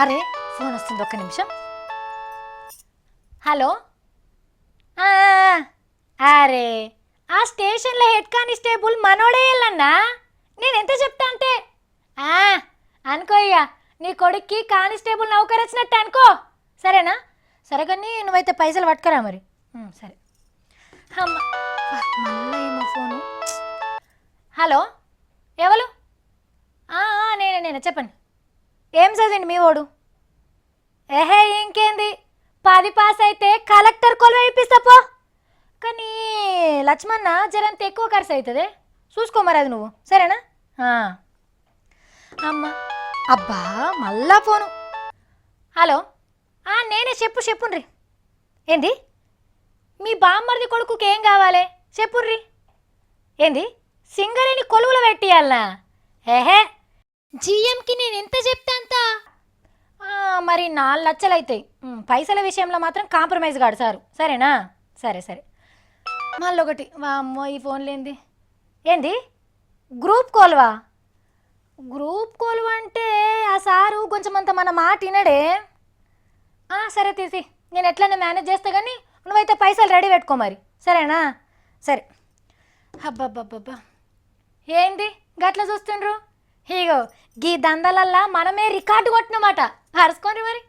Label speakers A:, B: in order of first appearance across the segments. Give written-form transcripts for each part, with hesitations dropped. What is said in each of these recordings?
A: అరే ఫోన్ వస్తుంది, ఒక్క నిమిషం. హలో. అరే ఆ స్టేషన్లో హెడ్ కానిస్టేబుల్ మనోడే వెళ్ళన్నా. నేను ఎంత చెప్తా అంటే అనుకో ఇక నీ కొడుక్కి కానిస్టేబుల్ నౌకరు వచ్చినట్టు అనుకో. సరేనా? సరే కానీ నువ్వైతే పైసలు పట్టుకురా మరి. సరే. అమ్మ మళ్ళీ ఏమో ఫోను. హలో ఎవరు? నేనే చెప్పండి. ఏం చదివిండి మీ ఓడు? ఏహే ఇంకేంది, 10 పాస్ అయితే కలెక్టర్ కొలువు ఇప్పిస్తా పో. కానీ లక్ష్మణ జరంత ఎక్కువ ఖర్చు అవుతుంది, చూసుకో మరి అది నువ్వు. సరేనా? అమ్మ అబ్బా మళ్ళా ఫోను. హలో నేనే చెప్పుండ్రి. ఏంది మీ బామ్మర్ది కొడుకుకి ఏం కావాలి చెప్పుర్రి. ఏంది సింగరేణి కొలువులో పెట్టియాలనా? ఏహే జిఎంకి నేను ఎంత చెప్తా అంత. మరి 4 లక్షలు అవుతాయి. పైసల విషయంలో మాత్రం కాంప్రమైజ్ కాడు సారు. సరేనా? సరే. మళ్ళీ ఒకటి అమ్మో ఈ ఫోన్లో ఏంది గ్రూప్ కోల్వా? గ్రూప్ కోల్వా అంటే ఆ సారు కొంచెం అంత మన మాట వినడే. సరే తీసి నేను ఎట్లన్నా మేనేజ్ చేస్తా, కానీ నువ్వైతే పైసలు రెడీ పెట్టుకో మరి. సరేనా? సరే. అబ్బబ్బబ్బబ్బా ఏంది గట్లా చూస్తుండ్రు? ఇగో గీ దందలల్లా మనమే రికార్డు కొట్టినమాట. అరుచుకోండి మరి.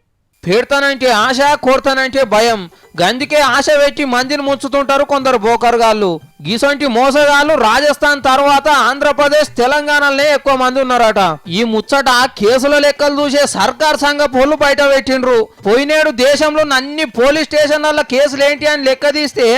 B: పెడతానంటే ఆశ, కొడతానంటే భయం. గందుకే ఆశ పెట్టి మందిని ముంచుతుంటారు కొందరు బోకర్గాళ్ళు. గీసంటి మోసగాళ్ళు రాజస్థాన్ తర్వాత ఆంధ్రప్రదేశ్, తెలంగాణలోనే ఎక్కువ మంది ఉన్నారట. ఈ ముచ్చట కేసుల లెక్కలు చూసే సర్కార్ సంఘ పోలు బయట పెట్టిండ్రు. పోయినేడు దేశంలో అన్ని పోలీస్ స్టేషన్ల కేసులు ఏంటి అని లెక్క తీస్తే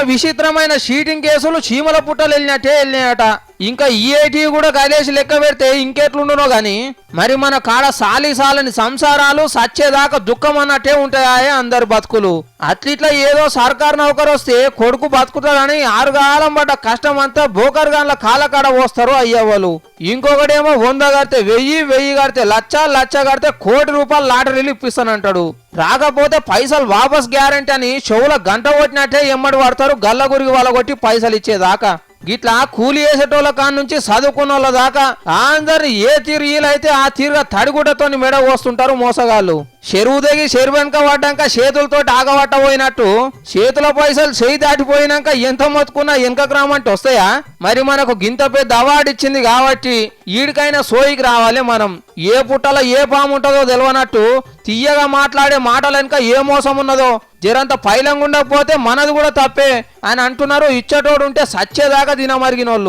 B: విచిత్రమైన షీటింగ్ కేసులు చీమల పుట్టలు వెళ్ళినాయట. ఇంకా ఈఐటీ కూడా కదేసి లెక్క పెడితే ఇంకెట్లుండునో గాని మరి మన కాడ సాలిసాలని సంసారాలు సచ్చేదాకా దుఃఖం అన్నట్టే ఉంటాయా అందరు బతుకులు. అట్లిట్లా ఏదో సర్కార్ నౌకరు వస్తే కొడుకు బతుకుతాడని 6 కాలం పడ్డ కష్టం అంతా బోకర్గాన్ల కాలకాడ పోస్తారు అయ్యవాళ్ళు. ఇంకొకటేమో 100 కడితే 1000 కడితే లక్ష కడితే కోటి రూపాయలు లాటరీలు ఇప్పిస్తానంటాడు. రాకపోతే పైసలు వాపస్ గ్యారంటీ అని చెవుల గంట కొట్టినట్టే ఎమ్మడి పడతారు గల్ల గురికి వాళ్ళ కొట్టి పైసలు ఇచ్చేదాకా. గిట్లా కూలి వేసేటోళ్ళ కాడ నుంచి చదువుకున్న వాళ్ళ దాకా అందరిని ఏ తీరు వీలైతే ఆ తీరుగా తడిగుడ్డతో మెడ పోస్తుంటారు మోసగాళ్ళు. చెరువు దిగి చెరువు వెనక పడ్డాక చేతులతో ఆగబట్ట పోయినట్టు చేతుల పైసలు చేయి దాటిపోయినాక ఎంత మొత్తుకున్నా వెనక గ్రామంటే వస్తాయా? మరి మనకు గింత పెద్ద అవార్డు ఇచ్చింది కాబట్టి ఈడికైనా సోయికి రావాలి మనం. ఏ పుట్టలో ఏ పాము ఉంటుందో తెలియనట్టు తీయగా మాట్లాడే మాటల వెనక ఏ మోసం ఉన్నదో జరంత పైలంగుండకపోతే మనది కూడా తప్పే అని అంటున్నారు. ఇచ్చేటోడు ఉంటే సచ్చేదాకా తినమరిగినోళ్ళు.